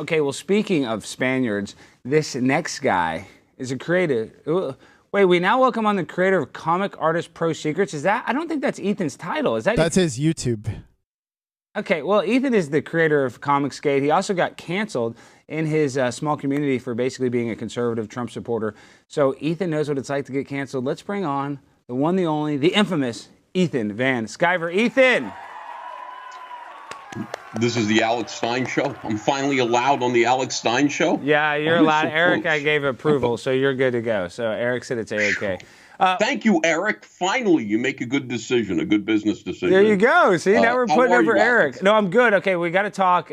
Okay, well, speaking of Spaniards, this next guy is a creator. Wait, we now welcome on the creator of Comic Artist Pro Secrets. Is that? I don't think that's Ethan's title. Is that? That's his YouTube. Okay, well, Ethan is the creator of Comicsgate. He also got canceled in his small community for basically being a conservative Trump supporter. So Ethan knows what it's like to get canceled. Let's bring on the one, the only, the infamous Ethan Van Sciver. Ethan! This is the Alex Stein show. I'm finally allowed on the Alex Stein show. Yeah, you're allowed. Eric, I gave approval, so you're good to go. So Eric said it's A-okay. Thank you, Eric. Finally, you make a good decision, a good business decision. There you go. See, now we're putting over Eric. Alex? No, I'm good. Okay, we got to talk.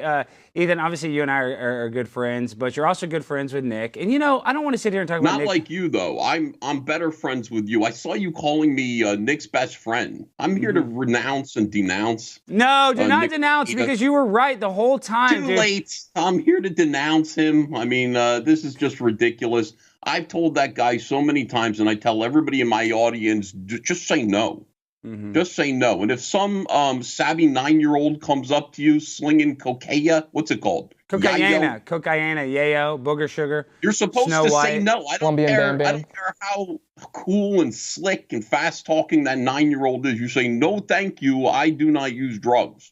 Ethan, obviously you and I are good friends, but you're also good friends with Nick. And you know, I don't want to sit here and talk about Not Nick. like you, though. I'm better friends with you. I saw you calling me Nick's best friend. I'm here to renounce and denounce. No, do not Nick, denounce because you were right the whole time. Too dude. late. I'm here to denounce him. I mean, this is just ridiculous. I've told that guy so many times, and I tell everybody in my audience, just say no. Just say no. And if some savvy 9-year-old comes up to you slinging cocaine, what's it called? Cocaine, yayo, booger sugar. You're supposed Snow to White. say no. I don't care. I don't care how cool and slick and fast talking that 9-year-old is. You say no, thank you. I do not use drugs.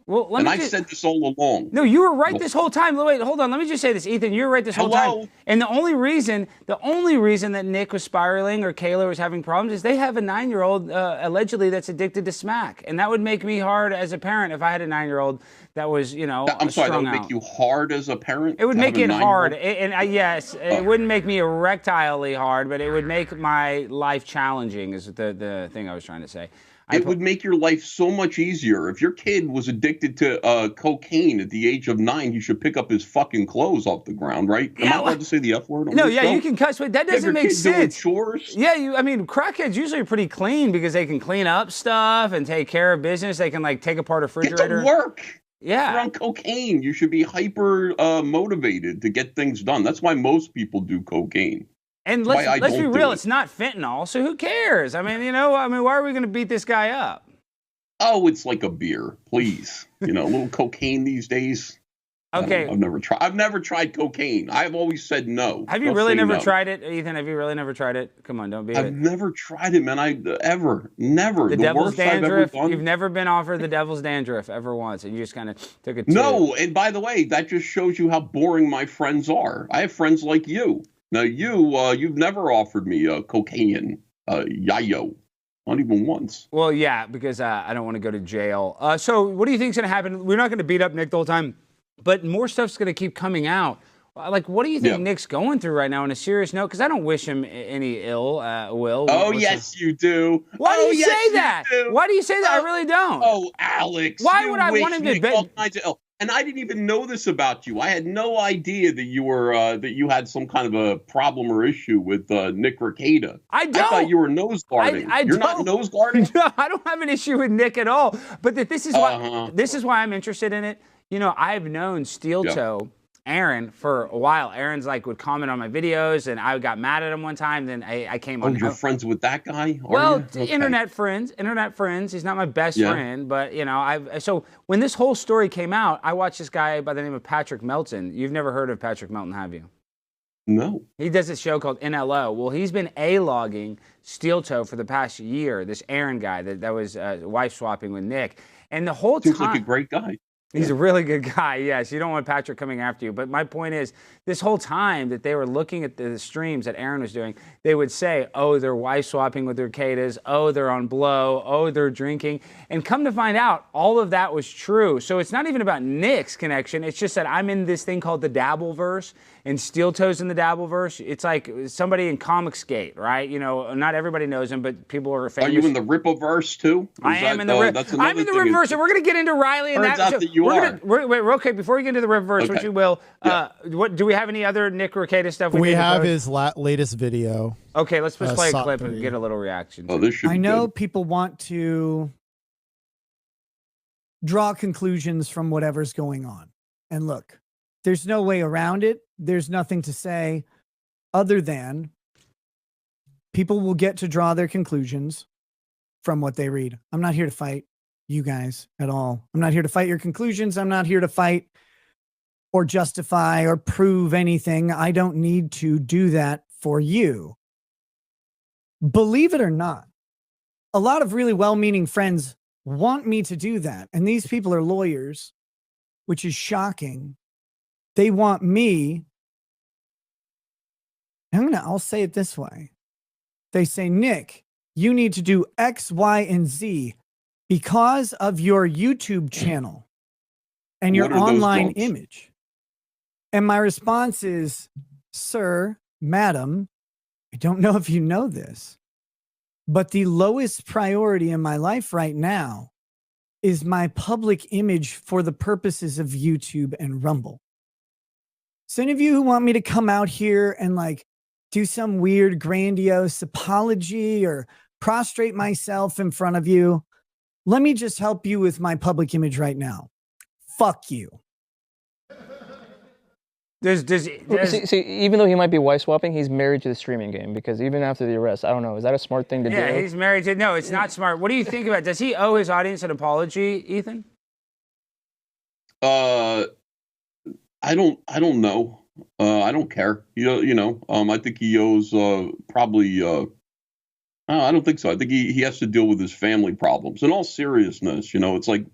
Well, and I've said this all along. No, you were right this whole time. Wait, hold on. Let me just say this, Ethan. You were right this whole time. And the only reason that Nick was spiraling or Kayla was having problems is they have a 9-year-old allegedly that's addicted to smack, and that would make me hard as a parent if I had a 9-year-old that was, you know, I'm sorry, that would make you hard as a parent. It would make it hard, yes, it wouldn't make me erectilely hard, but it would make my life challenging. Is the thing I was trying to say. It would make your life so much easier. If your kid was addicted to cocaine at the age of 9, you should pick up his fucking clothes off the ground, right? Am I allowed to say the F word? No, yeah, you can cuss, but that doesn't make sense. Chores? Yeah, I mean, crackheads usually are pretty clean because they can clean up stuff and take care of business. They can, like, take apart a refrigerator. Get to work. Yeah. You're on cocaine. You should be hyper motivated to get things done. That's why most people do cocaine. And let's be real, it's not fentanyl, so who cares? I mean, why are we going to beat this guy up? Oh, it's like a beer, please. A little cocaine these days. Okay. I've never tried cocaine. I've always said no. Have you really never tried it, Ethan? Have you really never tried it? Come on, don't be I've never tried it, man. Never. The devil's dandruff. You've never been offered the devil's dandruff ever once, and you just kind of took it. No, and by the way, that just shows you how boring my friends are. I have friends like you. Now, you've never offered me cocaine, yayo, not even once. Well, yeah, because I don't want to go to jail. So what do you think's going to happen? We're not going to beat up Nick the whole time, but more stuff's going to keep coming out. Like, what do you think Nick's going through right now on a serious note? Because I don't wish him any ill will. Oh, yes, you do. Why do you say that? Why do you say that? I really don't. Oh, Alex. Why would I want him to be? All kinds of ill. And I didn't even know this about you. I had no idea that you were that you had some kind of a problem or issue with Nick Rekieta. I don't. I thought you were nose guarding. You're not nose guarding? No, I don't have an issue with Nick at all. But this is why I'm interested in it. I've known Steel Toe Aaron for a while. Aaron's would comment on my videos, and I got mad at him one time. Then I came on. Oh, you're friends with that guy? Well, internet friends. He's not my best friend, but So when this whole story came out, I watched this guy by the name of Patrick Melton. You've never heard of Patrick Melton, have you? No. He does this show called NLO. Well, he's been A-logging Steel Toe for the past year. This Aaron guy that was wife swapping with Nick, and the whole time. Seems like a great guy. He's a really good guy, yes. You don't want Patrick coming after you. But my point is, this whole time that they were looking at the streams that Aaron was doing, they would say, oh, they're wife swapping with their Reketas. Oh, they're on blow. Oh, they're drinking. And come to find out, all of that was true. So it's not even about Nick's connection. It's just that I'm in this thing called the Dabbleverse, and Steel Toe's in the Dabbleverse. It's like somebody in Comicsgate, right? Not everybody knows him, but people are famous. Are you in the Rippaverse, too? I am in the Rippaverse. I'm in the Rippaverse, and we're going to get into Riley and that. Turns out that you are. Wait, real quick, before we get into the Rippaverse, which you will, what do we have any other Nick Rekieta stuff? We have his latest video. Okay, let's just play a clip and get a little reaction. Oh, this should be I know good. people want to draw conclusions from whatever's going on. And look, there's no way around it. There's nothing to say other than people will get to draw their conclusions from what they read. I'm not here to fight you guys at all. I'm not here to fight your conclusions. I'm not here to fight or justify or prove anything. I don't need to do that for you. Believe it or not, a lot of really well-meaning friends want me to do that. And these people are lawyers, which is shocking. They want me. I'll say it this way. They say, Nick, you need to do X, Y, and Z because of your YouTube channel and your online image. And my response is, sir, madam, I don't know if you know this, but the lowest priority in my life right now is my public image for the purposes of YouTube and Rumble. So any of you who want me to come out here and like do some weird grandiose apology or prostrate myself in front of you, let me just help you with my public image right now. Fuck you. See, even though he might be wife swapping, he's married to the streaming game, because even after the arrest, I don't know, is that a smart thing to do? Yeah, he's married to. No, it's not smart. What do you think about? Does he owe his audience an apology, Ethan? I don't know. I don't care. I think he owes probably. I don't think so. I think he has to deal with his family problems. In all seriousness, it's like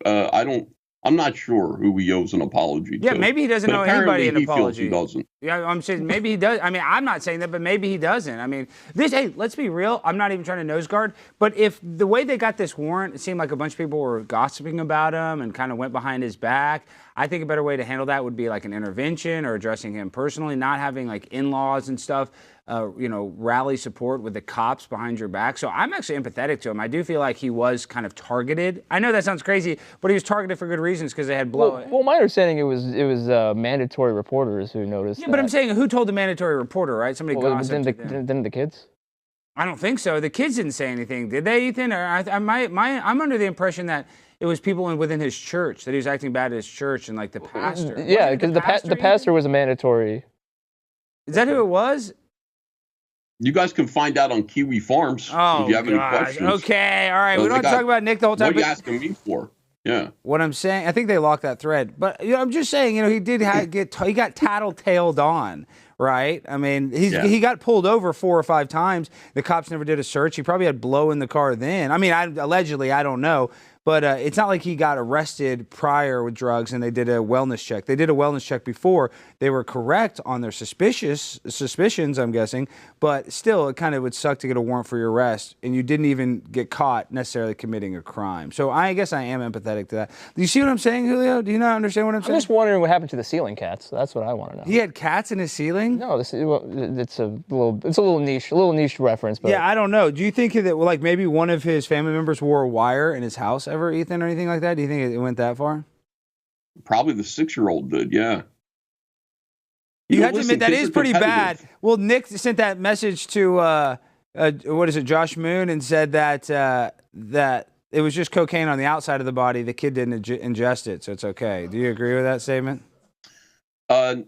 I'm not sure who he owes an apology to. Yeah, maybe he doesn't owe anybody an apology. He feels he doesn't. Yeah, I'm saying maybe he does. I mean, I'm not saying that, but maybe he doesn't. I mean, hey, let's be real. I'm not even trying to nose guard, but if the way they got this warrant, it seemed like a bunch of people were gossiping about him and kind of went behind his back. I think a better way to handle that would be like an intervention or addressing him personally, not having like in-laws and stuff, rally support with the cops behind your back. So I'm actually empathetic to him. I do feel like he was kind of targeted. I know that sounds crazy, but he was targeted for good reasons because they had blow. Well, my understanding it was mandatory reporters who noticed. Yeah, but I'm saying who told the mandatory reporter, right? Somebody gossiped. Didn't the kids? I don't think so. The kids didn't say anything, did they, Ethan? Or I'm under the impression that it was people within his church, that he was acting bad at his church and like the pastor. Yeah, because the pastor was a mandatory. Is that who it was? You guys can find out on Kiwi Farms if you have any questions. Okay, all right. We don't have to talk about Nick the whole time. What are you asking me for? Yeah. What I'm saying, I think they locked that thread. But I'm just saying, he did he got tattletaled on, right? I mean, he got pulled over 4 or 5 times. The cops never did a search. He probably had blow in the car then. I mean, allegedly, I don't know. But it's not like he got arrested prior with drugs and they did a wellness check. They did a wellness check before. They were correct on their suspicions, I'm guessing. But still, it kind of would suck to get a warrant for your arrest and you didn't even get caught necessarily committing a crime. So I guess I am empathetic to that. Do you see what I'm saying, Julio? Do you not understand what I'm saying? I'm just wondering what happened to the ceiling cats. That's what I want to know. He had cats in his ceiling? No, it's a little niche reference. But yeah, I don't know. Do you think that like maybe one of his family members wore a wire in his house ever, Ethan, or anything like that? Do you think it went that far? Probably the 6-year-old did, yeah. You have to admit that is pretty bad. Well, Nick sent that message to Josh Moon, and said that it was just cocaine on the outside of the body. The kid didn't ingest it, so it's okay. Do you agree with that statement?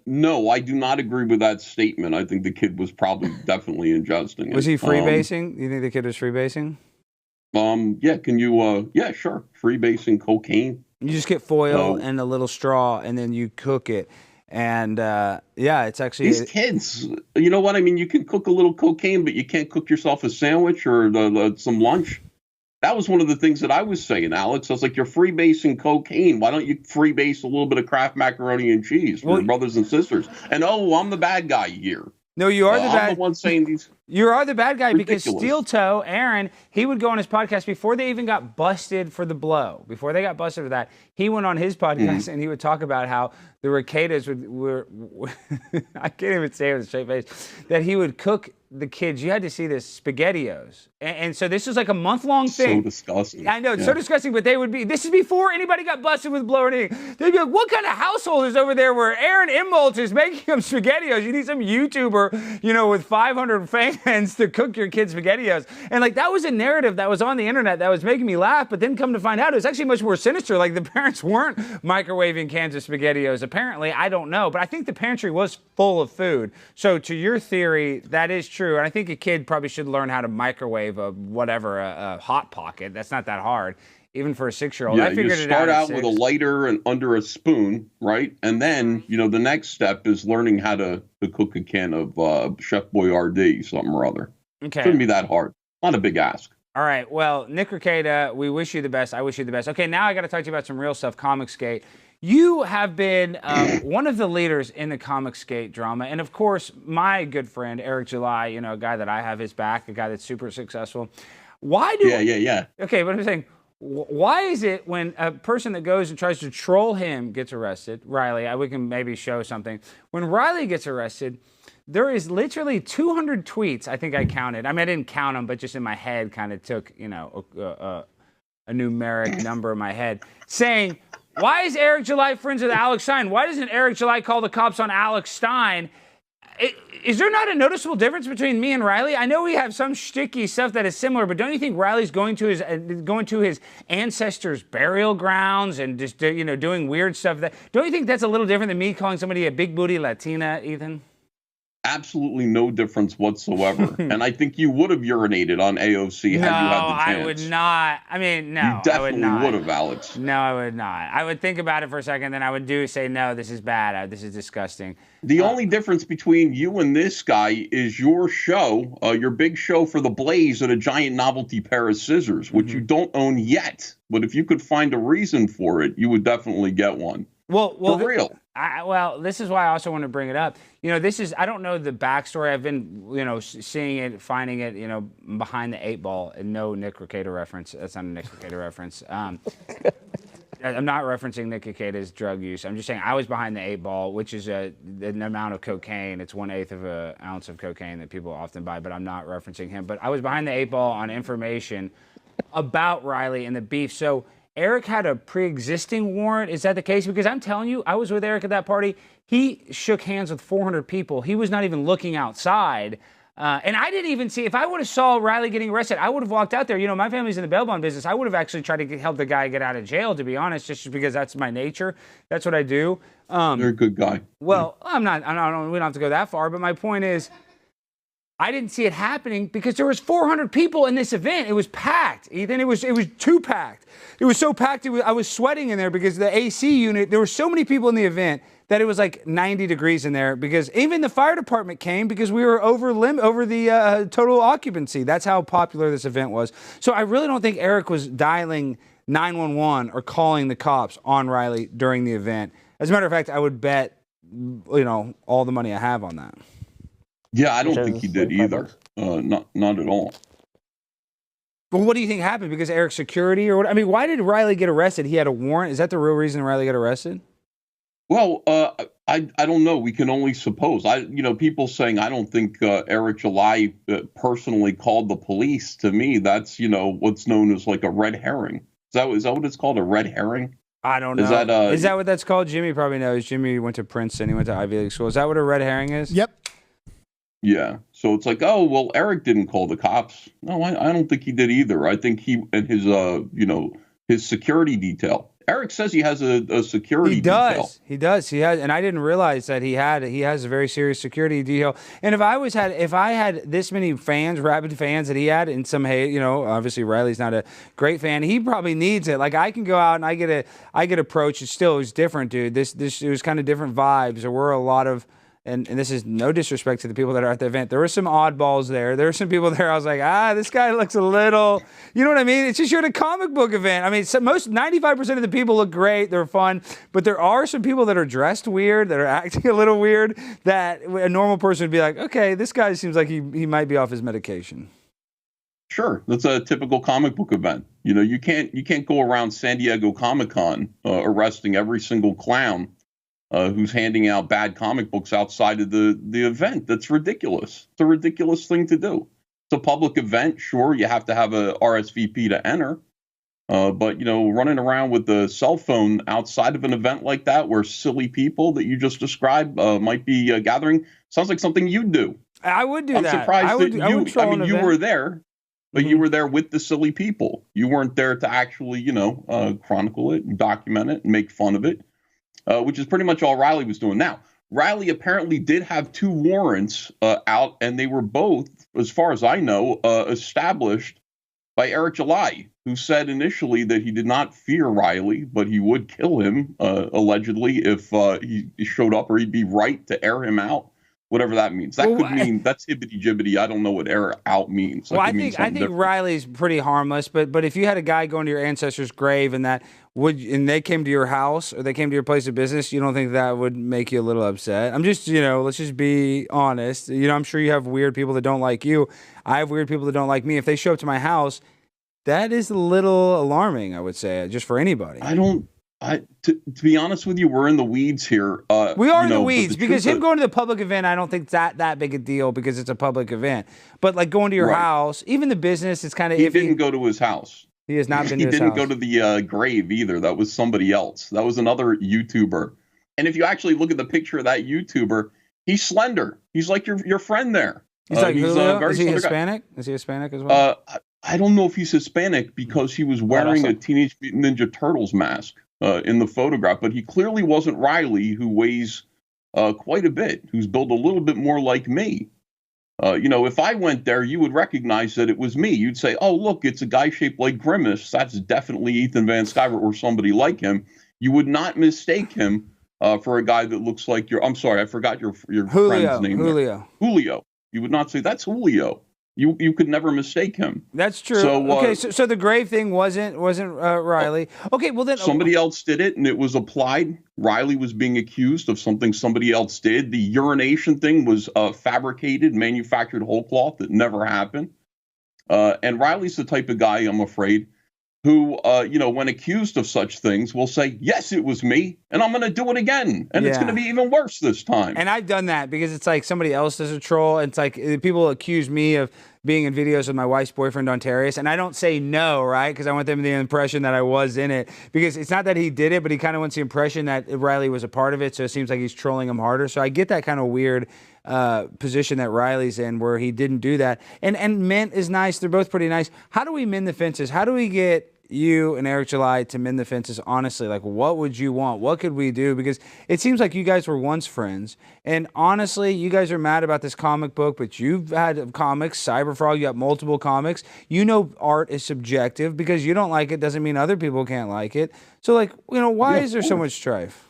No, I do not agree with that statement. I think the kid was probably definitely ingesting it. Was he freebasing? You think the kid was freebasing? Yeah, can you, yeah, sure. Freebasing cocaine. You just get foil and a little straw, and then you cook it. And, yeah, it's actually... These kids, you know what? I mean, you can cook a little cocaine, but you can't cook yourself a sandwich or some lunch. That was one of the things that I was saying, Alex. I was like, you're freebasing cocaine. Why don't you freebase a little bit of Kraft macaroni and cheese for your brothers and sisters? And, I'm the bad guy here. No, you are the bad. I'm the one saying these. You are the bad guy ridiculous. Because Steel Toe, Aaron, he would go on his podcast before they even got busted for the blow. Before they got busted for that, he went on his podcast and he would talk about how the Rekietas were I can't even say it with a straight face, that he would cook the kids. You had to see this, SpaghettiOs. And so this was like a month-long thing. So disgusting. I know, it's so disgusting, but this is before anybody got busted with blow or anything. They'd be like, what kind of household is over there where Aaron Imboldt is making them SpaghettiOs? You need some YouTuber, with 500 fans to cook your kids SpaghettiOs. And like, that was a narrative that was on the internet that was making me laugh, but then come to find out it was actually much more sinister. Like, the parents weren't microwaving cans of SpaghettiOs. Apparently, I don't know, but I think the pantry was full of food. So to your theory, that is true. And I think a kid probably should learn how to microwave a Hot Pocket. That's not that hard. even for a 6-year-old. Yeah, I figured you it out start at out with a 6. lighter and under a spoon, right? And then, you know, the next step is learning how to cook a can of Chef Boyardee, something or other. Okay. Shouldn't be that hard. Not a big ask. All right. Well, Nick Rekieta, we wish you the best. I wish you the best. Okay, now I got to talk to you about some real stuff, Comicsgate. You have been one of the leaders in the Comicsgate drama. And, of course, my good friend, Eric July, you know, a guy that I have his back, a guy that's super successful. Why do... Yeah. Okay, but I'm saying, why is it when a person that goes and tries to troll him gets arrested, Riley, we can maybe show something. When Riley gets arrested, there is literally 200 tweets, I think I counted. I mean, I didn't count them, but just in my head kind of took, you know, a numeric number in my head, saying, why is Eric July friends with Alex Stein? Why doesn't Eric July call the cops on Alex Stein? Is there not a noticeable difference between me and Riley? I know we have some shticky stuff that is similar, but don't you think Riley's going to his ancestors' burial grounds and just, you know, doing weird stuff? Don't you think that's a little different than me calling somebody a big booty Latina, Ethan? Absolutely no difference whatsoever. And I think you would have urinated on AOC had you had the chance. I would not. I mean, no, You definitely I would have, Alex. No, I would not. I would think about it for a second, then I would say, no, this is bad. This is disgusting. The only difference between you and this guy is your show, your big show for the Blaze, and a giant novelty pair of scissors, which you don't own yet. But if you could find a reason for it, you would definitely get one. Well, for real. Well, this is why I also want to bring it up. You know, I don't know the backstory. I've been, you know, seeing it, finding it, you know, behind the 8 ball, and no Nick Rekieta reference. That's not a Nick Rekieta reference. I'm not referencing Nick Rekieta's drug use. I'm just saying I was behind the 8 ball, which is an amount of cocaine. It's 1/8 of an ounce of cocaine that people often buy, but I'm not referencing him. But I was behind the 8 ball on information about Riley and the beef. So Eric had a pre-existing warrant. Is that the case? Because I'm telling you, I was with Eric at that party. He shook hands with 400 people. He was not even looking outside. And I didn't even see, if I would have saw Riley getting arrested, I would have walked out there. You know, my family's in the bail bond business. I would have actually tried to help the guy get out of jail, to be honest, just because that's my nature. That's what I do. You're a good guy. Well, we don't have to go that far, but my point is, I didn't see it happening because there was 400 people in this event. It was packed, Ethan. It was too packed. It was so packed, I was sweating in there because the AC unit, there were so many people in the event that it was like 90 degrees in there, because even the fire department came because we were over the total occupancy. That's how popular this event was. So I really don't think Eric was dialing 911 or calling the cops on Riley during the event. As a matter of fact, I would bet, you know, all the money I have on that. Yeah, I don't think he did either. Not at all. Well, what do you think happened? Because Eric's security or what? I mean, why did Riley get arrested? He had a warrant. Is that the real reason Riley got arrested? Well, I don't know. We can only suppose. People saying I don't think Eric July personally called the police. To me, that's, you know, what's known as like a red herring. Is that what it's called? A red herring? I don't know. Is that what that's called? Jimmy probably knows. Jimmy went to Princeton. He went to Ivy League school. Is that what a red herring is? Yep. Yeah. So it's like, oh, well, Eric didn't call the cops. No, I don't think he did either. I think he and his security detail. Eric says he has a security detail. He does. He has, and I didn't realize that he has a very serious security detail. And if I had this many fans, rabid fans that he had, and some hate, you know, obviously Riley's not a great fan. He probably needs it. Like, I can go out and I get approached. It was different, dude. It was kind of different vibes. There were a lot of. And this is no disrespect to the people that are at the event. There were some oddballs there. There were some people there. I was like, this guy looks a little, you know what I mean? It's just you're at a comic book event. I mean, 95% of the people look great. They're fun. But there are some people that are dressed weird, that are acting a little weird, that a normal person would be like, okay, this guy seems like he might be off his medication. Sure, that's a typical comic book event. You know, you can't go around San Diego Comic-Con arresting every single clown who's handing out bad comic books outside of the event. That's ridiculous. It's a ridiculous thing to do. It's a public event. Sure, you have to have a RSVP to enter. But, you know, running around with the cell phone outside of an event like that where silly people that you just described might be gathering sounds like something you'd do. I would do that. I'm surprised you were there, but you were there with the silly people. You weren't there to actually, chronicle it and document it and make fun of it. Which is pretty much all Riley was doing. Now, Riley apparently did have 2 warrants out, and they were both, as far as I know, established by Eric July. who said initially that he did not fear Riley, but he would kill him, allegedly, if he showed up, or he'd be right to air him out, whatever that means. That could mean, that's hibbity-jibbity. I don't know what air out means. Well, I think Riley's pretty harmless, but if you had a guy going to your ancestor's grave and they came to your house or they came to your place of business, you don't think that would make you a little upset? I'm just, let's just be honest. I'm sure you have weird people that don't like you. I have weird people that don't like me. If they show up to my house, that is a little alarming, I would say, just for anybody. To be honest with you, we're in the weeds here. We are in the weeds because him going to the public event, I don't think it's that big a deal because it's a public event. But like going to your house, even the business, it's kind of iffy. He didn't go to his house. He has not been to his house. He didn't go to the grave either. That was somebody else. That was another YouTuber. And if you actually look at the picture of that YouTuber, he's slender. He's like your friend there. He's like Julio? Is he Hispanic? Is he Hispanic as well? I don't know if he's Hispanic because he was wearing a Teenage Mutant Ninja Turtles mask in the photograph, but he clearly wasn't Riley, who weighs quite a bit, who's built a little bit more like me. If I went there, you would recognize that it was me. You'd say, oh, look, it's a guy shaped like Grimace. That's definitely Ethan Van Sciver or somebody like him. You would not mistake him for a guy that looks like I'm sorry, I forgot your friend's name. Julio. You would not say, that's Julio. You could never mistake him. That's true. So, so the grave thing wasn't Riley. Okay, well then somebody else did it, and it was applied. Riley was being accused of something somebody else did. The urination thing was fabricated, manufactured whole cloth that never happened. And Riley's the type of guy, I'm afraid, who when accused of such things will say, yes, it was me, and I'm going to do it again, and it's going to be even worse this time. And I've done that because it's like somebody else does a troll. It's like people accuse me of being in videos with my wife's boyfriend, Ontarius, and I don't say no, right? Because I want them the impression that I was in it. Because it's not that he did it, but he kind of wants the impression that Riley was a part of it, so it seems like he's trolling him harder. So I get that kind of weird position that Riley's in where he didn't do that. And Mint is nice. They're both pretty nice. How do we mend the fences? How do we get you and Eric July to mend the fences? Honestly, like, what would you want? What could we do? Because it seems like you guys were once friends, and honestly, you guys are mad about this comic book, but you've had comics, Cyberfrog, you got multiple comics. Art is subjective. Because you don't like it doesn't mean other people can't like it. So, like, why is there so much strife?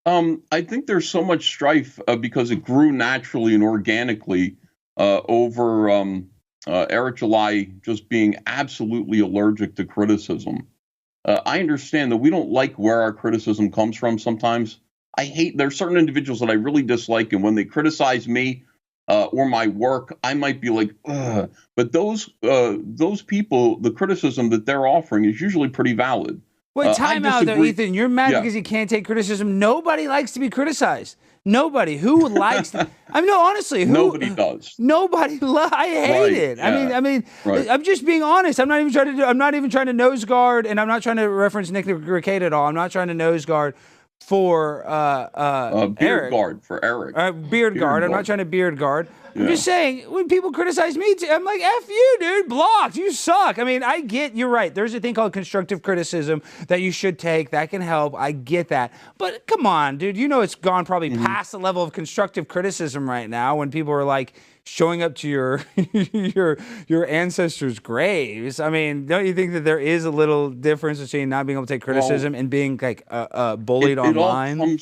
I think there's so much strife because it grew naturally and organically over Eric July just being absolutely allergic to criticism. I understand that we don't like where our criticism comes from sometimes. There's certain individuals that I really dislike, and when they criticize me or my work, I might be like, ugh. But those people, the criticism that they're offering is usually pretty valid. Wait, time out there, Ethan. You're mad because you can't take criticism. Nobody likes to be criticized. Nobody. Who likes to, no, honestly. Nobody does. Nobody. I hate it. Yeah. I mean, I'm just being honest. I'm not even trying to nose guard, and I'm not trying to reference Nick Rekieta at all. I'm not trying to nose guard for beard guard for Eric. Beard guard. I'm not trying to beard guard. I'm just saying, when people criticize me, I'm like, F you, dude. Blocked. You suck. I mean, I get, you're right. There's a thing called constructive criticism that you should take. That can help. I get that. But come on, dude. It's gone probably past the level of constructive criticism right now when people are like showing up to your your ancestors' graves. I mean, don't you think that there is a little difference between not being able to take criticism and being like bullied online?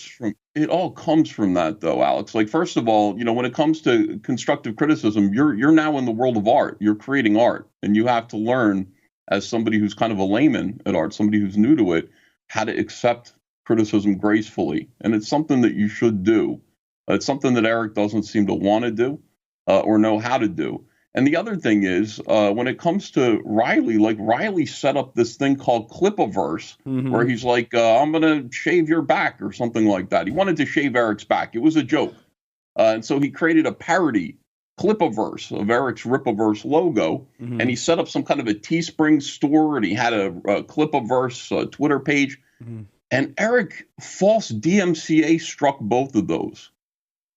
It all comes from that, though, Alex. Like, first of all, when it comes to constructive criticism, you're now in the world of art. You're creating art, and you have to learn, as somebody who's kind of a layman at art, somebody who's new to it, how to accept criticism gracefully. And it's something that you should do. It's something that Eric doesn't seem to want to do or know how to do. And the other thing is, when it comes to Riley, like Riley set up this thing called Clipaverse, where he's like, I'm going to shave your back or something like that. He wanted to shave Eric's back. It was a joke. And so he created a parody, Clipaverse, of Eric's Ripaverse logo. And he set up some kind of a Teespring store, and he had a Clipaverse Twitter page. And Eric false DMCA struck both of those.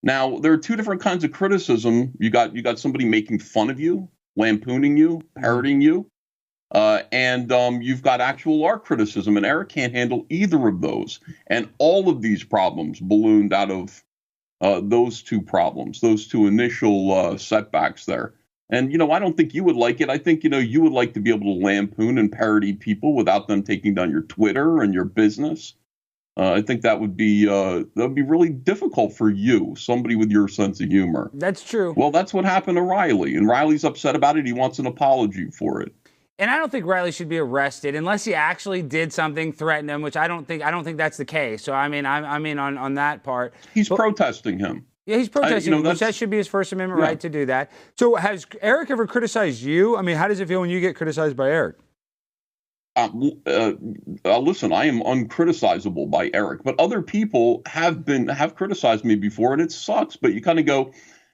Now, there are two different kinds of criticism. You got somebody making fun of you, lampooning you, parodying you, and you've got actual art criticism, and Eric can't handle either of those. And all of these problems ballooned out of those two problems, those two initial setbacks there. And, I don't think you would like it. I think, you would like to be able to lampoon and parody people without them taking down your Twitter and your business. I think that would be really difficult for you, somebody with your sense of humor. That's true. Well, that's what happened to Riley, and Riley's upset about it. He wants an apology for it. And I don't think Riley should be arrested unless he actually did something, threaten him, which I don't think that's the case. So I mean on that part. He's protesting him. Yeah, he's protesting, which that should be his First Amendment right to do that. So has Eric ever criticized you? I mean, how does it feel when you get criticized by Eric? Listen, I am uncriticizable by Eric, but other people have criticized me before, and it sucks. But you kind of go,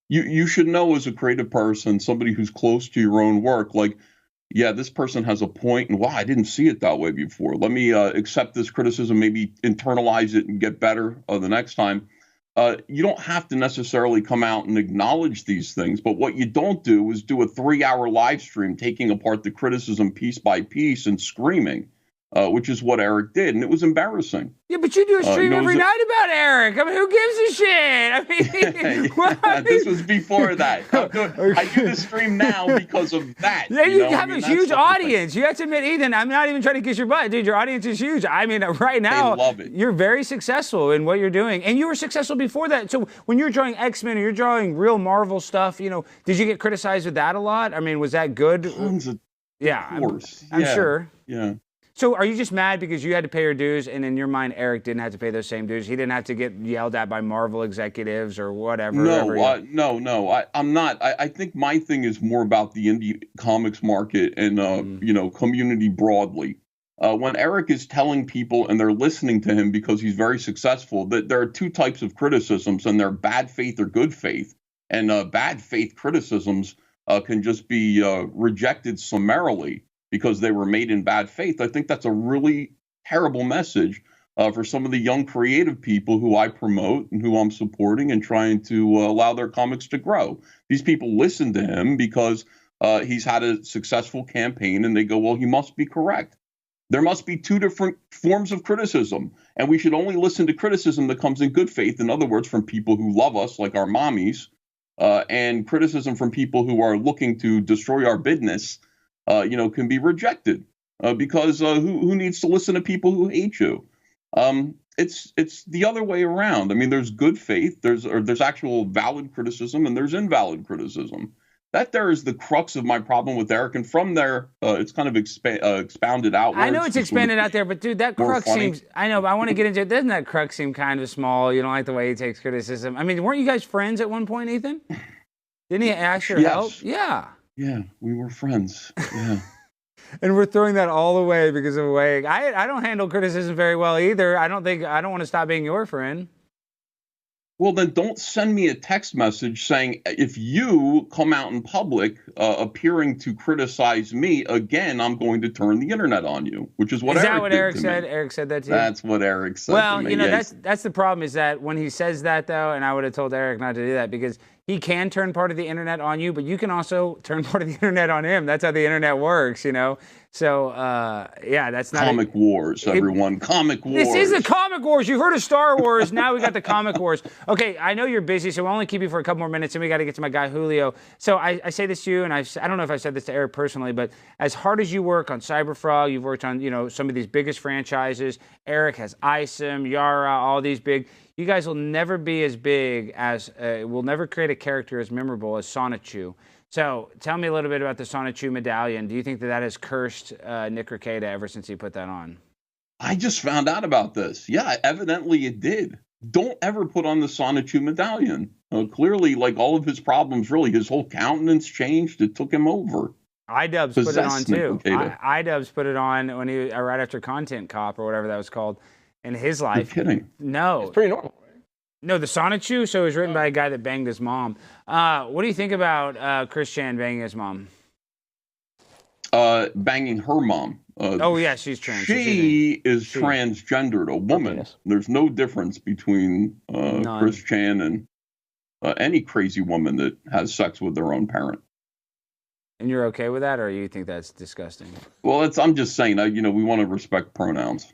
you should know as a creative person, somebody who's close to your own work, like, yeah, this person has a point, and wow, I didn't see it that way before. Let me accept this criticism, maybe internalize it and get better the next time. You don't have to necessarily come out and acknowledge these things, but what you don't do is do a 3-hour live stream taking apart the criticism piece by piece and screaming, which is what Eric did, and it was embarrassing. Yeah, but you do a stream every night about Eric. I mean, who gives a shit? I mean, this was before that. I do the stream now because of that. Yeah, you have a huge audience. You have to admit, Ethan, I'm not even trying to kiss your butt. Dude, your audience is huge. I mean, right now, they love it. You're very successful in what you're doing. And you were successful before that. So when you're drawing X-Men or you're drawing real Marvel stuff, did you get criticized with that a lot? I mean, was that good? Tons of course. I'm sure. Yeah. So are you just mad because you had to pay your dues, and in your mind, Eric didn't have to pay those same dues? He didn't have to get yelled at by Marvel executives or whatever? No, I'm not. I think my thing is more about the indie comics market and, community broadly. When Eric is telling people and they're listening to him because he's very successful, that there are two types of criticisms, and they're bad faith or good faith. And bad faith criticisms can just be rejected summarily because they were made in bad faith. I think that's a really terrible message for some of the young creative people who I promote and who I'm supporting and trying to allow their comics to grow. These people listen to him because he's had a successful campaign, and they go, well, he must be correct. There must be two different forms of criticism, and we should only listen to criticism that comes in good faith, in other words, from people who love us, like our mommies, and criticism from people who are looking to destroy our business, can be rejected because who needs to listen to people who hate you? It's the other way around. I mean, there's good faith, there's actual valid criticism, and there's invalid criticism. That there is the crux of my problem with Eric, and from there, it's kind of expounded outwards. I know it's expanded out there, but dude, that crux seems, I know, but I want to get into it. Doesn't that crux seem kind of small? You don't like the way he takes criticism? I mean, weren't you guys friends at one point, Ethan? Didn't he ask your help? Yeah. Yeah, we were friends. Yeah. And we're throwing that all away because of Wade. I don't handle criticism very well either. I don't want to stop being your friend. Well, then don't send me a text message saying, if you come out in public appearing to criticize me again, I'm going to turn the internet on you, which is what Eric did. Is that what Eric said? Eric said that to you? That's what Eric said to me. Well, that's the problem is that when he says that, though, and I would have told Eric not to do that because he can turn part of the internet on you, but you can also turn part of the internet on him. That's how the internet works, So, that's not Comic Wars, everyone. Comic Wars. This is the Comic Wars. You heard of Star Wars. Now we got the Comic Wars. Okay, I know you're busy, so we'll only keep you for a couple more minutes, and we got to get to my guy Julio. So I say this to you, and I don't know if I said this to Eric personally, but as hard as you work on Cyberfrog, you've worked on some of these biggest franchises. Eric has Isom, Yara, all these big. You guys will never be as big as, will never create a character as memorable as Sonichu. So tell me a little bit about the Sonichu medallion. Do you think that has cursed Nick Rekieta ever since he put that on? I just found out about this. Yeah, evidently it did. Don't ever put on the Sonichu medallion. Clearly, like all of his problems, really, his whole countenance changed. It took him over. iDubbbz put it on too. iDubbbz put it on when he right after Content Cop or whatever that was called. In his life. You're kidding. No. It's pretty normal. No, the Sonichu, so it was written by a guy that banged his mom. What do you think about Chris Chan banging his mom? Banging her mom. She's trans. She is transgendered, a woman. Yes. There's no difference between Chris Chan and any crazy woman that has sex with their own parent. And you're okay with that, or you think that's disgusting? Well, I'm just saying, we want to respect pronouns,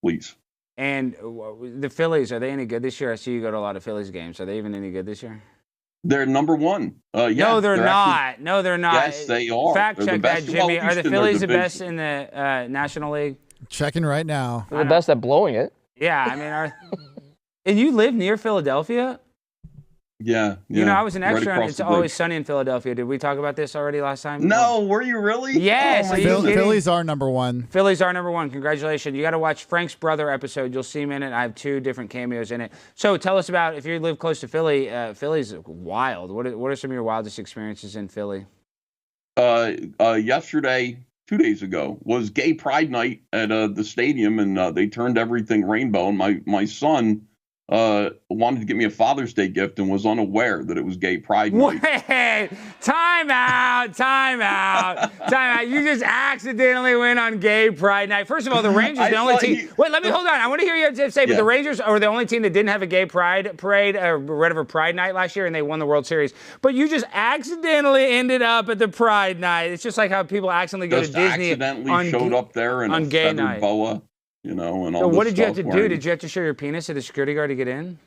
please. And the Phillies, are they any good this year? I see you go to a lot of Phillies games. Are they even any good this year? They're number one. Yeah, no, they're not. actually, No, they're not. yes, they are. Fact They're the check that, best. Well, Jimmy. at Are least the in their Phillies the division. best in the National League? Checking right now. They're the best at blowing it. Yeah, I mean, and you live near Philadelphia? Yeah. You know, I was an right extra on across It's the Always bridge. Sunny in Philadelphia. Did we talk about this already last time? No, were you really? Yes. Oh, Are my you goodness. kidding? Phillies are number one. Phillies are number one. Congratulations. You got to watch Frank's brother episode. You'll see him in it. I have 2 different cameos in it. So tell us about, if you live close to Philly, Philly's wild. What are some of your wildest experiences in Philly? Yesterday, 2 days ago, was Gay Pride Night at the stadium, and they turned everything rainbow. And my son wanted to get me a Father's Day gift and was unaware that it was Gay Pride Night. Wait, time out. You just accidentally went on Gay Pride Night. First of all, the Rangers are the only team. Wait, let me hold on. I want to hear you say, but the Rangers are the only team that didn't have a Gay Pride parade or whatever Pride Night last year, and they won the World Series. But you just accidentally ended up at the Pride Night. It's just like how people accidentally go to Disney. Accidentally showed up there in on a Gay feathered night. boa, and all So this what did you have stuff to do? wearing- Did you have to show your penis to the security guard to get in?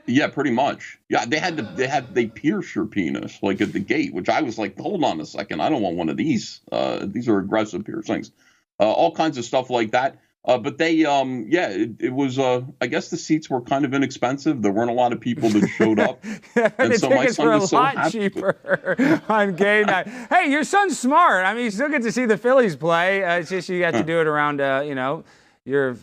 Yeah, pretty much. Yeah, they pierce your penis like at the gate, which I was like, hold on a second, I don't want one of these. These are aggressive piercings. All kinds of stuff like that. But they, it was. I guess the seats were kind of inexpensive. There weren't a lot of people that showed up, and the so my tickets son were was a so lot happy. cheaper on Gay Night. Hey, your son's smart. I mean, you still get to see the Phillies play. It's just you got to do it around, your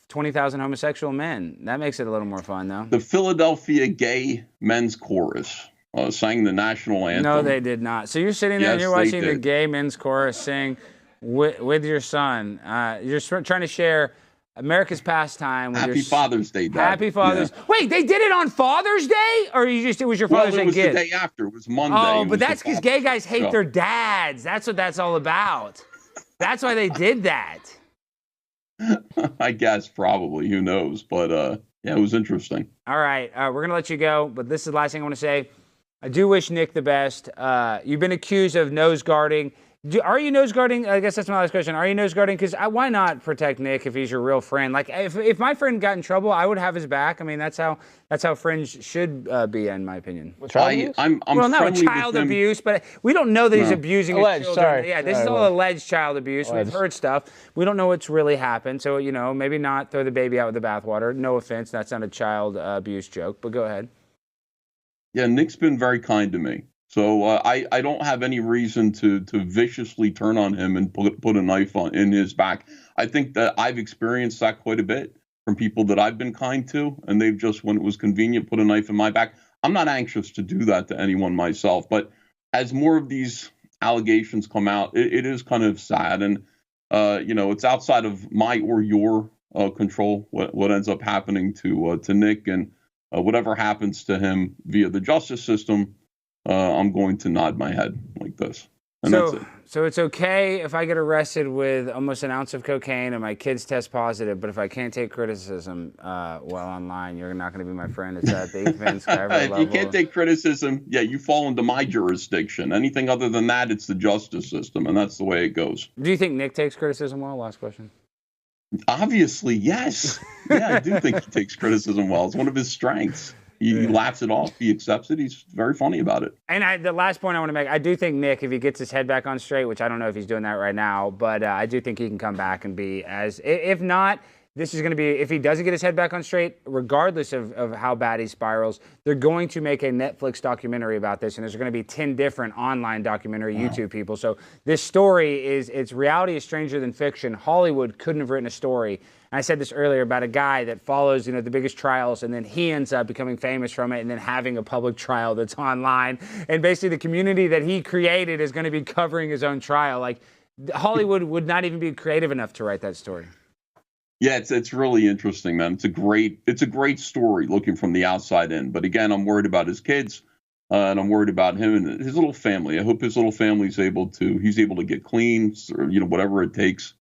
20,000 homosexual men. That makes it a little more fun, though. The Philadelphia Gay Men's Chorus sang the national anthem. No, they did not. So you're sitting there and Yes, you're they watching the did. Gay Men's Chorus sing with your son. You're trying to share America's pastime with Happy your Father's Day, Dad. Happy Father's. Yeah. Wait, they did it on Father's Day, or it was your Father's Well, Day it was gift? the day after. It was Monday. Oh, It but was the that's because Father's gay guys hate show. their dads. That's what that's all about. That's why they did that. I guess probably. Who knows? But yeah, it was interesting. All right, we're gonna let you go, but this is the last thing I want to say. I do wish Nick the best. You've been accused of nose guarding. Are you nose guarding? I guess that's my last question. Are you nose guarding? Because why not protect Nick if he's your real friend? Like if my friend got in trouble, I would have his back. I mean, that's how friends should be, in my opinion. I'm Well, not friendly child with him. abuse, but we don't know that he's abusing his Alleged, children. sorry. Yeah, this Sorry, is all alleged. alleged child abuse. Alleged. We've heard stuff. We don't know what's really happened. So, maybe not throw the baby out with the bathwater. No offense. That's not a child abuse joke, but go ahead. Yeah, Nick's been very kind to me. So I don't have any reason to viciously turn on him and put a knife in his back. I think that I've experienced that quite a bit from people that I've been kind to, and they've just, when it was convenient, put a knife in my back. I'm not anxious to do that to anyone myself, but as more of these allegations come out, it is kind of sad, and it's outside of my or your control what ends up happening to Nick, and whatever happens to him via the justice system. I'm going to nod my head like this. And that's it. So it's okay if I get arrested with almost an ounce of cocaine and my kids test positive, but if I can't take criticism while online, you're not going to be my friend. It's at the Vince Carver If level. you can't take criticism, yeah, you fall into my jurisdiction. Anything other than that, it's the justice system, and that's the way it goes. Do you think Nick takes criticism well? Last question. Obviously, yes. Yeah, I do think he takes criticism well. It's one of his strengths. He laughs it off. He accepts it. He's very funny about it. And the last point I want to make, I do think Nick, if he gets his head back on straight, which I don't know if he's doing that right now, but I do think he can come back and be if not, this is going to be, if he doesn't get his head back on straight, regardless of how bad he spirals, they're going to make a Netflix documentary about this, and there's going to be 10 different online documentary YouTube people. So this story it's reality is stranger than fiction. Hollywood couldn't have written a story. And I said this earlier about a guy that follows, the biggest trials, and then he ends up becoming famous from it and then having a public trial that's online. And basically the community that he created is going to be covering his own trial. Like Hollywood would not even be creative enough to write that story. Yeah, it's really interesting, man. It's a great story looking from the outside in. But again, I'm worried about his kids, and I'm worried about him and his little family. I hope his little family's able to get clean, or, whatever it takes.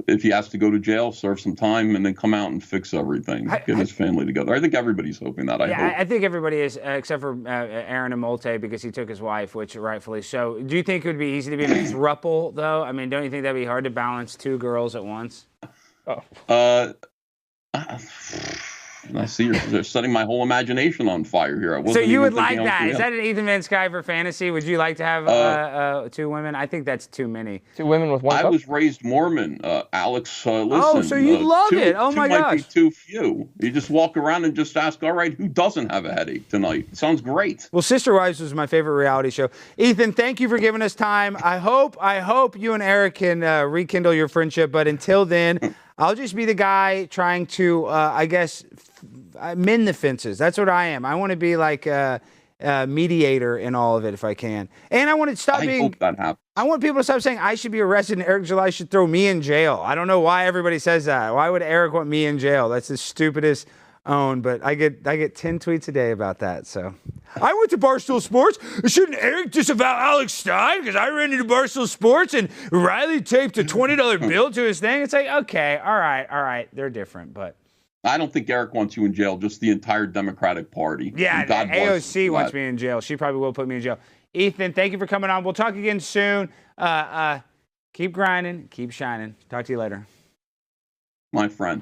If he has to go to jail, serve some time, and then come out and fix everything, get his family together. I think everybody's hoping that. I think everybody is, except for Aaron Amolte, because he took his wife, which rightfully so. Do you think it would be easy to be in a throuple, though? I mean, don't you think that'd be hard to balance two girls at once? I see you're setting my whole imagination on fire here. So you would like that? Is that an Ethan Van Sky for fantasy? Would you like to have 2 women? I think that's too many. 2 women with 1 cup? I was raised Mormon, Alex. Listen, oh, so you love it? Oh my gosh! Might be too few. You just walk around and just ask, all right, who doesn't have a headache tonight? It sounds great. Well, Sister Wives was my favorite reality show. Ethan, thank you for giving us time. I hope you and Eric can rekindle your friendship. But until then, I'll just be the guy trying to, I guess, mend the fences. That's what I am. I want to be like a mediator in all of it if I can. And I want to stop being. I hope that happens. I want people to stop saying I should be arrested and Eric July should throw me in jail. I don't know why everybody says that. Why would Eric want me in jail? That's the stupidest own. But I get 10 tweets a day about that. So I went to Barstool Sports. Shouldn't Eric disavow Alex Stein because I ran into Barstool Sports and Riley taped a $20 bill to his thing? It's like, okay, all right. They're different, but. I don't think Eric wants you in jail, just the entire Democratic Party. Yeah, AOC wants me in jail. She probably will put me in jail. Ethan, thank you for coming on. We'll talk again soon. Keep grinding, keep shining. Talk to you later. My friend.